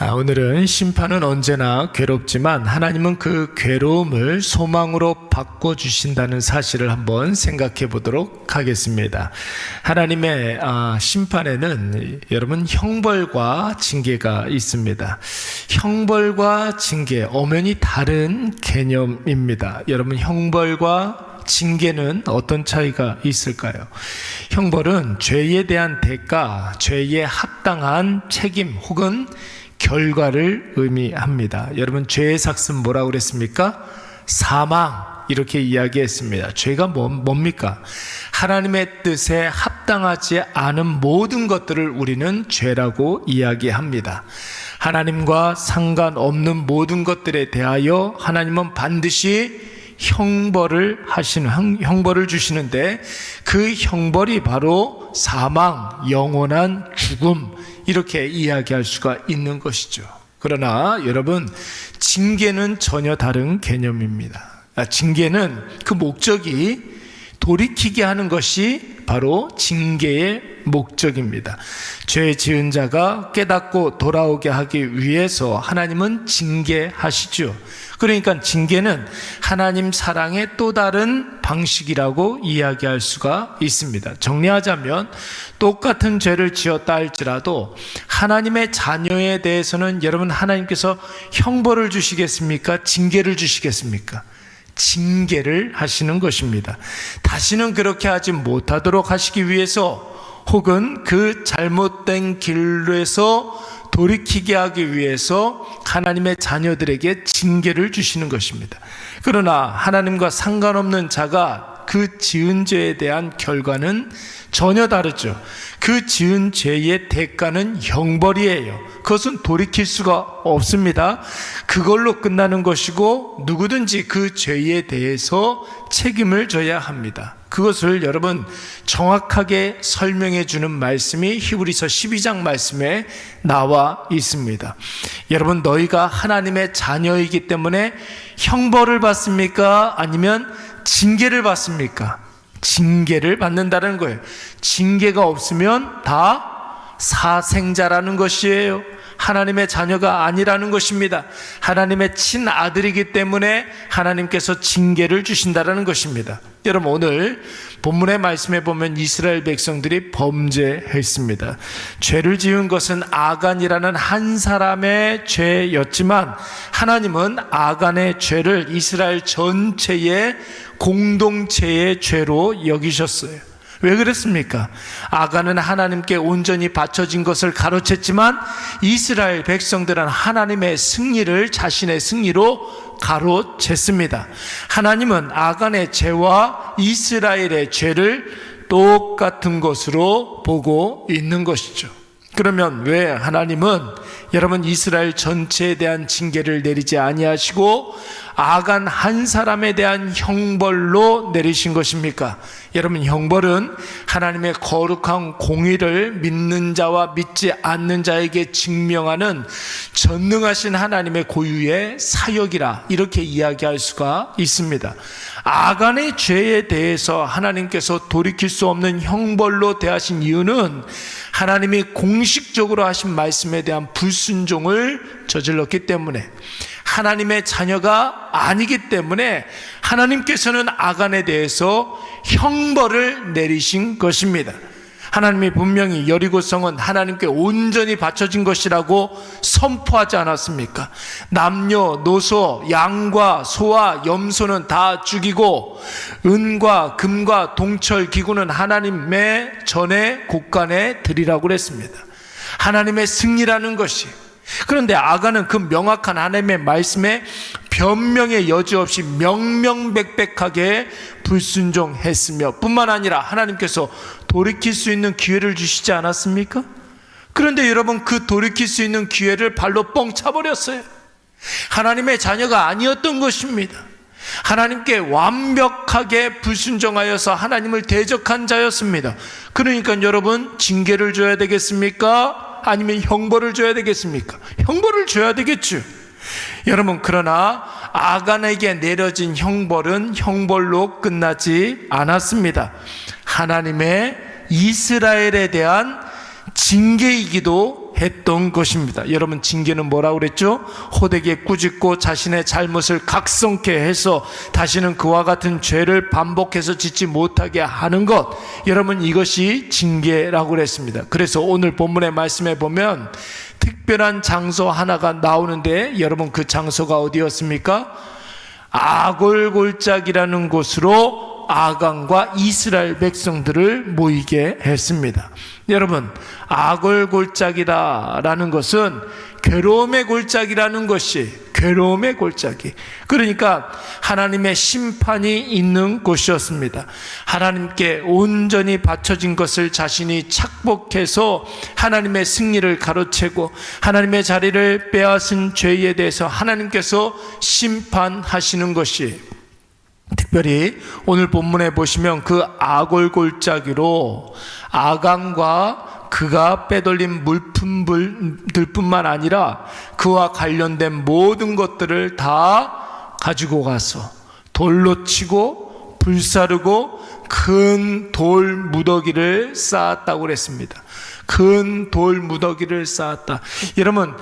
오늘은 심판은 언제나 괴롭지만 하나님은 그 괴로움을 소망으로 바꿔주신다는 사실을 한번 생각해 보도록 하겠습니다. 하나님의 심판에는 여러분 형벌과 징계가 있습니다. 형벌과 징계, 엄연히 다른 개념입니다. 여러분, 형벌과 징계는 어떤 차이가 있을까요? 형벌은 죄에 대한 대가, 죄에 합당한 책임 혹은 결과를 의미합니다. 여러분, 죄의 삭은 뭐라고 그랬습니까? 사망, 이렇게 이야기했습니다. 죄가 뭡니까? 하나님의 뜻에 합당하지 않은 모든 것들을 우리는 죄라고 이야기합니다. 하나님과 상관없는 모든 것들에 대하여 하나님은 반드시 형벌을 주시는데 그 형벌이 바로 사망, 영원한 죽음, 이렇게 이야기할 수가 있는 것이죠. 그러나 여러분, 징계는 전혀 다른 개념입니다. 징계는 그 목적이 돌이키게 하는 것이 바로 징계의 목적입니다. 죄 지은 자가 깨닫고 돌아오게 하기 위해서 하나님은 징계하시죠. 그러니까 징계는 하나님 사랑의 또 다른 방식이라고 이야기할 수가 있습니다. 정리하자면 똑같은 죄를 지었다 할지라도 하나님의 자녀에 대해서는 여러분, 하나님께서 형벌을 주시겠습니까? 징계를 주시겠습니까? 징계를 하시는 것입니다. 다시는 그렇게 하지 못하도록 하시기 위해서 혹은 그 잘못된 길로에서 돌이키게 하기 위해서 하나님의 자녀들에게 징계를 주시는 것입니다. 그러나 하나님과 상관없는 자가 그 지은 죄에 대한 결과는 전혀 다르죠. 그 지은 죄의 대가는 형벌이에요. 그것은 돌이킬 수가 없습니다. 그걸로 끝나는 것이고 누구든지 그 죄에 대해서 책임을 져야 합니다. 그것을 여러분 정확하게 설명해 주는 말씀이 히브리서 12장 말씀에 나와 있습니다. 여러분, 너희가 하나님의 자녀이기 때문에 형벌을 받습니까? 아니면 징계를 받습니까? 징계를 받는다는 거예요. 징계가 없으면 다 사생자라는 것이에요. 하나님의 자녀가 아니라는 것입니다. 하나님의 친아들이기 때문에 하나님께서 징계를 주신다는 것입니다. 여러분, 오늘 본문의 말씀에 보면 이스라엘 백성들이 범죄했습니다. 죄를 지은 것은 아간이라는 한 사람의 죄였지만 하나님은 아간의 죄를 이스라엘 전체의 공동체의 죄로 여기셨어요. 왜 그랬습니까? 아간은 하나님께 온전히 바쳐진 것을 가로챘지만 이스라엘 백성들은 하나님의 승리를 자신의 승리로 가로챘습니다. 하나님은 아간의 죄와 이스라엘의 죄를 똑같은 것으로 보고 있는 것이죠. 그러면 왜 하나님은 여러분 이스라엘 전체에 대한 징계를 내리지 아니하시고 아간 한 사람에 대한 형벌로 내리신 것입니까? 여러분, 형벌은 하나님의 거룩한 공의를 믿는 자와 믿지 않는 자에게 증명하는 전능하신 하나님의 고유의 사역이라 이렇게 이야기할 수가 있습니다. 아간의 죄에 대해서 하나님께서 돌이킬 수 없는 형벌로 대하신 이유는 하나님이 공식적으로 하신 말씀에 대한 불순종을 저질렀기 때문에, 하나님의 자녀가 아니기 때문에 하나님께서는 아간에 대해서 형벌을 내리신 것입니다. 하나님이 분명히 여리고성은 하나님께 온전히 바쳐진 것이라고 선포하지 않았습니까? 남녀노소, 양과 소와 염소는 다 죽이고 은과 금과 동철 기구는 하나님의 전에 곳간에 드리라고 그랬습니다. 하나님의 승리라는 것이. 그런데 아간은 그 명확한 하나님의 말씀에 변명의 여지 없이 명명백백하게 불순종했으며 뿐만 아니라 하나님께서 돌이킬 수 있는 기회를 주시지 않았습니까? 그런데 여러분, 그 돌이킬 수 있는 기회를 발로 뻥 차버렸어요. 하나님의 자녀가 아니었던 것입니다. 하나님께 완벽하게 불순종하여서 하나님을 대적한 자였습니다. 그러니까 여러분, 징계를 줘야 되겠습니까? 아니면 형벌을 줘야 되겠습니까? 형벌을 줘야 되겠죠. 여러분, 그러나 아간에게 내려진 형벌은 형벌로 끝나지 않았습니다. 하나님의 이스라엘에 대한 징계이기도 했던 것입니다. 여러분, 징계는 뭐라고 그랬죠? 호되게 꾸짖고 자신의 잘못을 각성케 해서 다시는 그와 같은 죄를 반복해서 짓지 못하게 하는 것, 여러분, 이것이 징계라고 그랬습니다. 그래서 오늘 본문의 말씀에 보면 특별한 장소 하나가 나오는데, 여러분, 그 장소가 어디였습니까? 아골골짜기라는 곳으로 아간과 이스라엘 백성들을 모이게 했습니다. 여러분, 아골골짜기라는 것은 괴로움의 골짜기라는 것이, 괴로움의 골짜기, 그러니까 하나님의 심판이 있는 곳이었습니다. 하나님께 온전히 바쳐진 것을 자신이 착복해서 하나님의 승리를 가로채고 하나님의 자리를 빼앗은 죄에 대해서 하나님께서 심판하시는 것이, 특별히 오늘 본문에 보시면 그 아골골짜기로 아간과 그가 빼돌린 물품들뿐만 아니라 그와 관련된 모든 것들을 다 가지고 가서 돌로 치고 불사르고 큰 돌 무더기를 쌓았다고 그랬습니다. 큰 돌 무더기를 쌓았다. 여러분,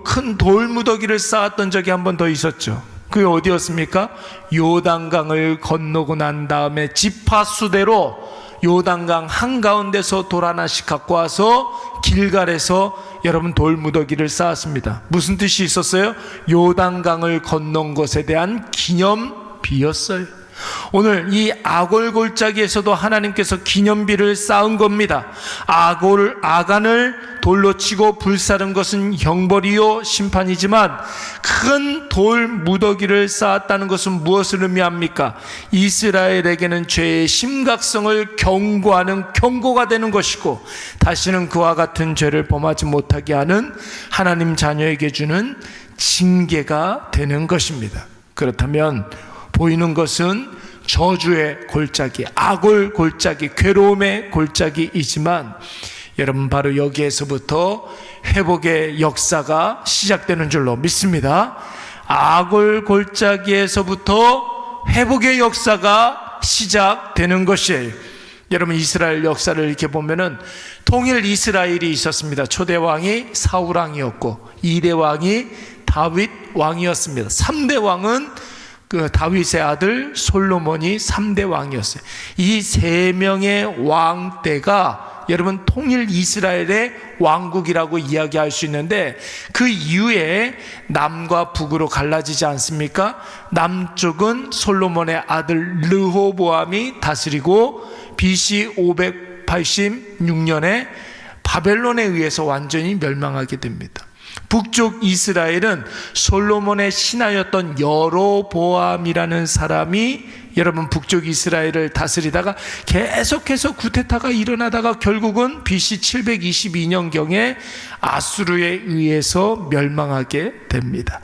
큰 돌 무더기를 쌓았던 적이 한 번 더 있었죠. 그게 어디였습니까? 요단강을 건너고 난 다음에 지파수대로 요단강 한가운데서 돌 하나씩 갖고 와서 길갈에서 여러분 돌무더기를 쌓았습니다. 무슨 뜻이 있었어요? 요단강을 건넌 것에 대한 기념비였어요. 오늘 이 아골골짜기에서도 하나님께서 기념비를 쌓은 겁니다. 아간을 돌로 치고 불사른 것은 형벌이요 심판이지만 큰 돌 무더기를 쌓았다는 것은 무엇을 의미합니까? 이스라엘에게는 죄의 심각성을 경고하는 경고가 되는 것이고 다시는 그와 같은 죄를 범하지 못하게 하는 하나님 자녀에게 주는 징계가 되는 것입니다. 그렇다면 보이는 것은 저주의 골짜기, 아골 골짜기, 괴로움의 골짜기이지만 여러분, 바로 여기에서부터 회복의 역사가 시작되는 줄로 믿습니다. 아골 골짜기에서부터 회복의 역사가 시작되는 것이에요. 여러분, 이스라엘 역사를 이렇게 보면은 통일 이스라엘이 있었습니다. 초대 왕이 사울 왕이었고 2대 왕이 다윗 왕이었습니다. 3대 왕은 그 다윗의 아들 솔로몬이 3대 왕이었어요. 이 3명의 왕 때가 여러분 통일 이스라엘의 왕국이라고 이야기할 수 있는데, 그 이후에 남과 북으로 갈라지지 않습니까? 남쪽은 솔로몬의 아들 르호보암이 다스리고 BC 586년에 바벨론에 의해서 완전히 멸망하게 됩니다. 북쪽 이스라엘은 솔로몬의 신하였던 여로보암이라는 사람이 여러분 북쪽 이스라엘을 다스리다가 계속해서 구테타가 일어나다가 결국은 BC 722년경에 아수르에 의해서 멸망하게 됩니다.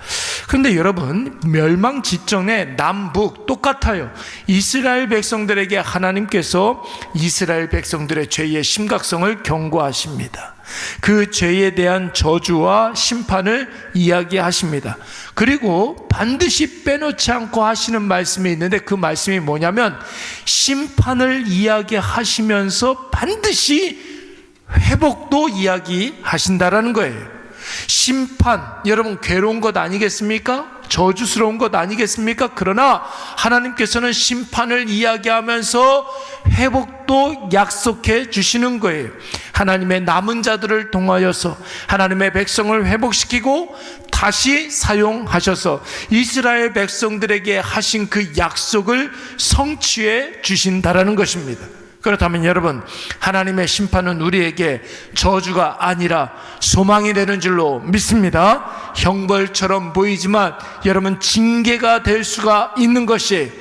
그런데 여러분, 멸망 직전에 남북 똑같아요. 이스라엘 백성들에게 하나님께서 이스라엘 백성들의 죄의 심각성을 경고하십니다. 그 죄에 대한 저주와 심판을 이야기하십니다. 그리고 반드시 빼놓지 않고 하시는 말씀이 있는데, 그 말씀이 뭐냐면 심판을 이야기하시면서 반드시 회복도 이야기하신다라는 거예요. 심판, 여러분 괴로운 것 아니겠습니까? 저주스러운 것 아니겠습니까? 그러나 하나님께서는 심판을 이야기하면서 회복도 약속해 주시는 거예요. 하나님의 남은 자들을 통하여서 하나님의 백성을 회복시키고 다시 사용하셔서 이스라엘 백성들에게 하신 그 약속을 성취해 주신다라는 것입니다. 그렇다면 여러분, 하나님의 심판은 우리에게 저주가 아니라 소망이 되는 줄로 믿습니다. 형벌처럼 보이지만 여러분, 징계가 될 수가 있는 것이,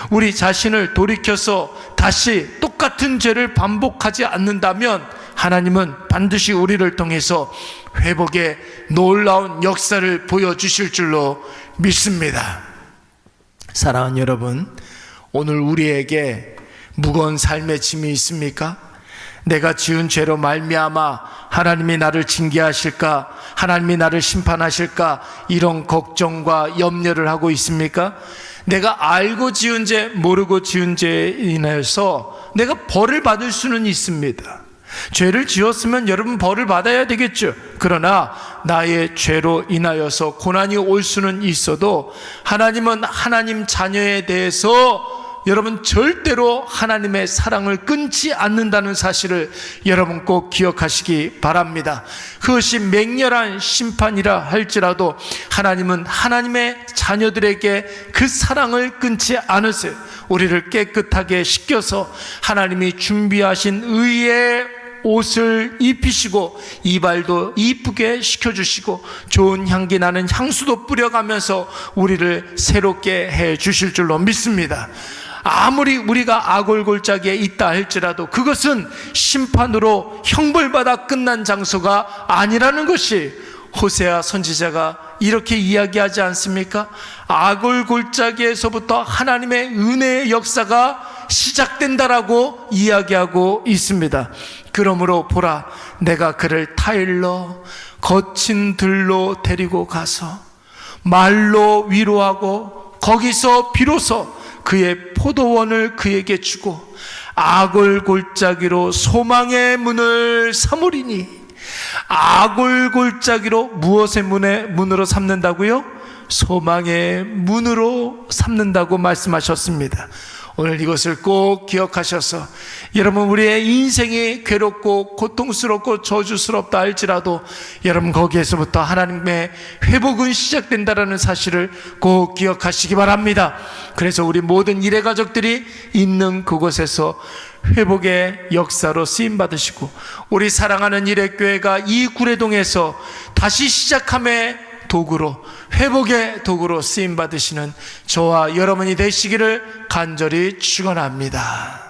우리 자신을 돌이켜서 다시 똑같은 죄를 반복하지 않는다면 하나님은 반드시 우리를 통해서 회복의 놀라운 역사를 보여주실 줄로 믿습니다. 사랑하는 여러분, 오늘 우리에게 무거운 삶의 짐이 있습니까? 내가 지은 죄로 말미암아 하나님이 나를 징계하실까? 하나님이 나를 심판하실까? 이런 걱정과 염려를 하고 있습니까? 내가 알고 지은 죄, 모르고 지은 죄에 인해서 내가 벌을 받을 수는 있습니다. 죄를 지었으면 여러분 벌을 받아야 되겠죠. 그러나 나의 죄로 인하여서 고난이 올 수는 있어도 하나님은 하나님 자녀에 대해서 여러분 절대로 하나님의 사랑을 끊지 않는다는 사실을 여러분 꼭 기억하시기 바랍니다. 그것이 맹렬한 심판이라 할지라도 하나님은 하나님의 자녀들에게 그 사랑을 끊지 않으세요. 우리를 깨끗하게 씻겨서 하나님이 준비하신 의의 옷을 입히시고 이발도 이쁘게 시켜주시고 좋은 향기 나는 향수도 뿌려가면서 우리를 새롭게 해 주실 줄로 믿습니다. 아무리 우리가 아골골짜기에 있다 할지라도 그것은 심판으로 형벌받아 끝난 장소가 아니라는 것이 호세아 선지자가 이렇게 이야기하지 않습니까? 아골골짜기에서부터 하나님의 은혜의 역사가 시작된다라고 이야기하고 있습니다. 그러므로 보라, 내가 그를 타일러 거친 들로 데리고 가서 말로 위로하고 거기서 비로소 그의 포도원을 그에게 주고 아골골짜기로 소망의 문을 삼으리니. 아골골짜기로 무엇의 문으로 삼는다고요? 소망의 문으로 삼는다고 말씀하셨습니다. 오늘 이것을 꼭 기억하셔서 여러분 우리의 인생이 괴롭고 고통스럽고 저주스럽다 할지라도 여러분 거기에서부터 하나님의 회복은 시작된다라는 사실을 꼭 기억하시기 바랍니다. 그래서 우리 모든 일해가족들이 있는 그곳에서 회복의 역사로 쓰임받으시고 우리 사랑하는 일해교회가 이 구례동에서 다시 시작함의 도구로, 회복의 도구로 쓰임받으시는 저와 여러분이 되시기를 간절히 축원합니다.